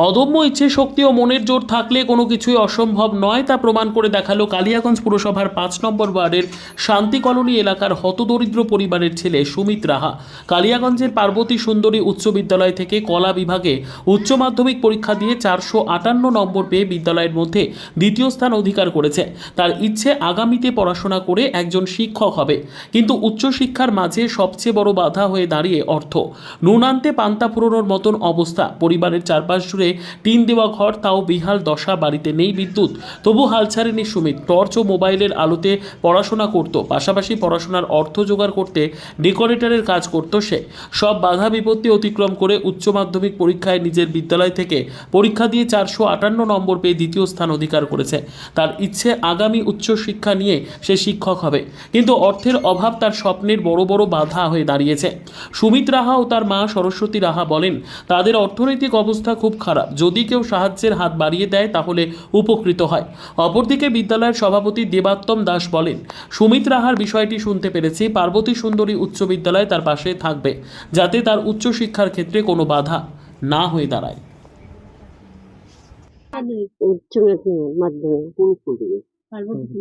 অদম্য ইচ্ছে শক্তি ও মনের জোর থাকলে কোনো কিছুই অসম্ভব নয়, তা প্রমাণ করে দেখালো কালিয়াগঞ্জ পুরসভার ৫ নম্বর ওয়ার্ডের শান্তি কলোনি এলাকার হতদরিদ্র পরিবারের ছেলে সুমিত রাহা। কালিয়াগঞ্জের পার্বতী সুন্দরী উচ্চ বিদ্যালয় থেকে কলা বিভাগে উচ্চ মাধ্যমিক পরীক্ষা দিয়ে 458 নম্বর পেয়ে বিদ্যালয়ের মধ্যে দ্বিতীয় স্থান অধিকার করেছে। তার ইচ্ছে আগামীতে পড়াশোনা করে একজন শিক্ষক হবে, কিন্তু উচ্চশিক্ষার মাঝে সবচেয়ে বড় বাধা হয়ে দাঁড়িয়ে অর্থ। নুন আনতে পান্তা ফুরোনোর মতন অবস্থা। পরিবারের চারপাশ জুড়ে টিন দেওয়া ঘর, তাও বিহাল দশা। বাড়িতে নেই বিদ্যুৎ, তবু হাল ছাড়েনি সুমিত। টর্চ ও মোবাইলের আলোতে পড়াশোনা করত, পাশাপাশি পড়াশোনার অর্থ জোগাড় করতে ডেকোরেটরের কাজ করত সে। সব বাধা বিপত্তি অতিক্রম করে উচ্চ মাধ্যমিক পরীক্ষায় নিজের বিদ্যালয় থেকে পরীক্ষা দিয়ে 458 নম্বর পেয়ে দ্বিতীয় স্থান অধিকার করেছে। তার ইচ্ছে আগামী উচ্চশিক্ষা নিয়ে সে শিক্ষক হবে, কিন্তু অর্থের অভাব তার স্বপ্নের বড় বড় বাধা হয়ে দাঁড়িয়েছে। সুমিত রাহা ও তার মা সরস্বতী রাহা বলেন, তাদের অর্থনৈতিক অবস্থা খুব খারাপ। যদি কেউ সাহায্যের হাত বাড়িয়ে দেয় তাহলে উপকৃত হয়। অপরদিকে বিদ্যালয়ের সভাপতি দেবাত্তম দাস বলেন, সুমিত রাহার বিষয়টি শুনতে পেরেছি। পার্বতী সুন্দরী উচ্চ বিদ্যালয় তার পাশে থাকবে, যাতে তার উচ্চশিক্ষার ক্ষেত্রে কোনো বাধা না হয়ে দাঁড়ায়। উচ্চ মাধ্যমিক কোন স্কুল থেকে?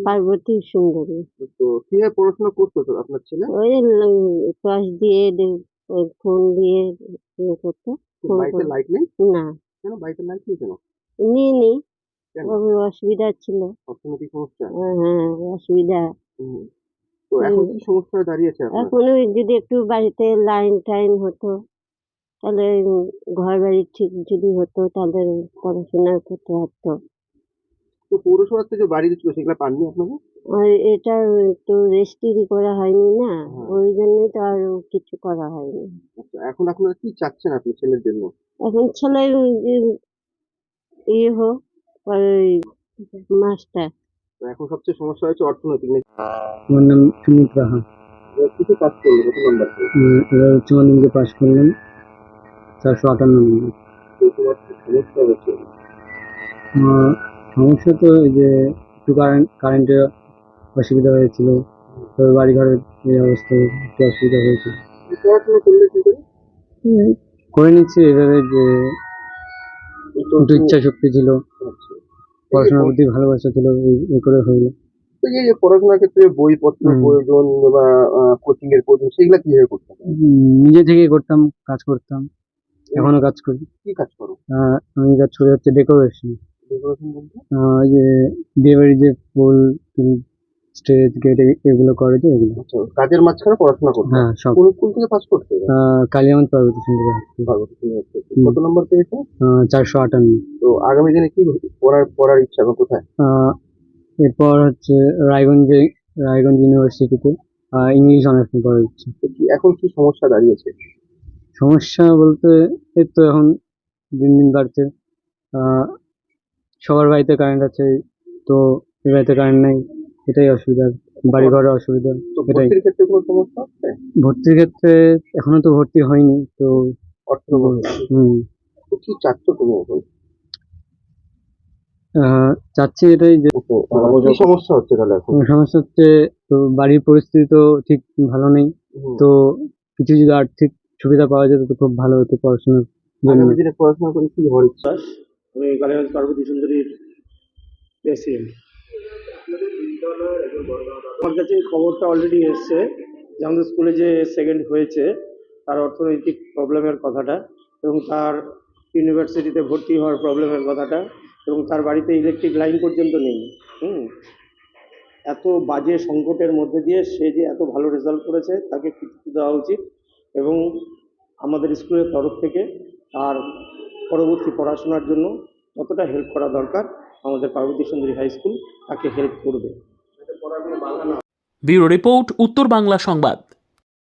পার্বতী সুন্দরী। তো কিভাবে পড়াশোনা করতো তো আপনার ছেলে? ওই টর্চ দিয়ে ওই ফোন দিয়ে করতো। ফোন বাড়িতে লাইট নেই? না, কেন বাড়িতে লাইট নেই কেন? নিইনি, কেন? অসুবিধা ছিল। অর্থনৈতিক সমস্যা? হ্যাঁ, অসুবিধা। হুম। তো এখন কি সমস্যা হয়ে দাঁড়িয়েছে আপনার? এখন ওই যদি একটু বাড়িতে লাইন টাইন হতো, তাহলে ঘর বাড়ি ঠিক যদি হতো, তাহলে পড়াশোনা করতে পারতো। তো পৌরসভার থেকে বাড়ি দিচ্ছিল, সেগুলো পাননি আপনারা? আর এটা তো রেজিস্ট্রি করা হয়নি না, হ্যাঁ। ওই জন্যই তো আর কিছু করা হয়নি। আচ্ছা, এখন আপনারা কি চাচ্ছেন আপনি ছেলের জন্য? এখন ছেলে ইয়ে হোক, ওই মাস্টার। তো এখন সবচেয়ে সমস্যা হচ্ছে অর্থনৈতিক নাকি? আমার নাম সুমিত রাহা। কিছু কাজ করলো কত নাম্বার পেয়ে? এবার উচ্চ মাধ্যমিকে পাশ করলাম 458 নম্বর। তো তোমার কি সমস্যা হচ্ছে? সমস্যা তো এই যে একটু কারেন্টের অসুবিধা হয়েছিল, তবে বাড়ি ঘরের এই অবস্থায় একটু অসুবিধা হয়েছিল। পড়াশোনা করলে কি করে? করে নিচ্ছি এভাবে যে একটু ইচ্ছা শক্তি ছিল, আচ্ছা। পড়াশোনার প্রতি ভালোবাসা ছিল, এই করে হইলো। তো এই যে পড়াশোনার ক্ষেত্রে বইপত্র প্রয়োজন বা কোচিং এর প্রয়োজন, সেগুলা কিভাবে করতে হবে? নিজে থেকে করতাম, কাজ করতাম, এখনো কাজ করি। কি কাজ করো? আমি কাজ করি হচ্ছে ডেকোরেশন। ডেকোরেশন বলতে? ওই যে বিয়ে বাড়ির যে ফুল, স্টেজ, গেট এগুলো করে যে এগুলো। আচ্ছা, কাজের মাঝখানে পড়াশোনা করতে? হ্যাঁ, সব। কোন স্কুল থেকে পাস করতে? কালিয়াগঞ্জ পার্বতী সুন্দরী। কত নম্বর পেয়েছে? 458। তো আগামী দিনে কি পড়ার ইচ্ছা এখন কোথায়? এরপর হচ্ছে রায়গঞ্জ ইউনিভার্সিটিতে ইংলিশ অনার্স নিয়ে পড়ার ইচ্ছা। তো এখন কি সমস্যা দাঁড়িয়েছে? সমস্যা বলতে এই তো এখন দিন দিন বাড়ছে। সবার বাড়িতে কারেন্ট আছে, তো এই বাড়িতে কারেন্ট নেই, এটাই অসুবিধা। বাড়ি ঘরের অসুবিধা তো এটাই। ভর্তির ক্ষেত্রে কোনো সমস্যা হচ্ছে? ভর্তির ক্ষেত্রে এখনো তো ভর্তি হয়নি, তো অর্থ তো কি চাচ্ছ তুমি এখন? চাচ্ছি এটাই যে কি সমস্যা হচ্ছে তাহলে এখন? সমস্যা হচ্ছে, তো বাড়ির পরিস্থিতি তো ঠিক ভালো নেই, তো কিছু যদি আর্থিক সুবিধা পাওয়া যেত তো খুব ভালো হতো পড়াশোনার জন্য। আগামী দিনে পড়াশোনা করে কি হওয়ার ইচ্ছা? আমি কালিয়াগঞ্জ পার্বতী সুন্দরীর প্রেসিডেন্ট। আমার কাছে এই খবরটা অলরেডি এসছে যে আমাদের স্কুলে যে সেকেন্ড হয়েছে তার অর্থনৈতিক প্রবলেমের কথাটা, এবং তার ইউনিভার্সিটিতে ভর্তি হওয়ার প্রবলেমের কথাটা, এবং তার বাড়িতে ইলেকট্রিক লাইন পর্যন্ত নেই। এত বাজে সংকটের মধ্যে দিয়ে সে যে এত ভালো রেজাল্ট করেছে, তাকে কৃতিত্ব দেওয়া উচিত, এবং আমাদের স্কুলের তরফ থেকে তার পরবর্তী পড়াশোনার জন্য যতটা হেল্প করা দরকার আমাদের পার্বতী সুন্দরী হাই স্কুল তাকে হেল্প করবে। ব্যুরো রিপোর্ট, উত্তর বাংলা সংবাদ।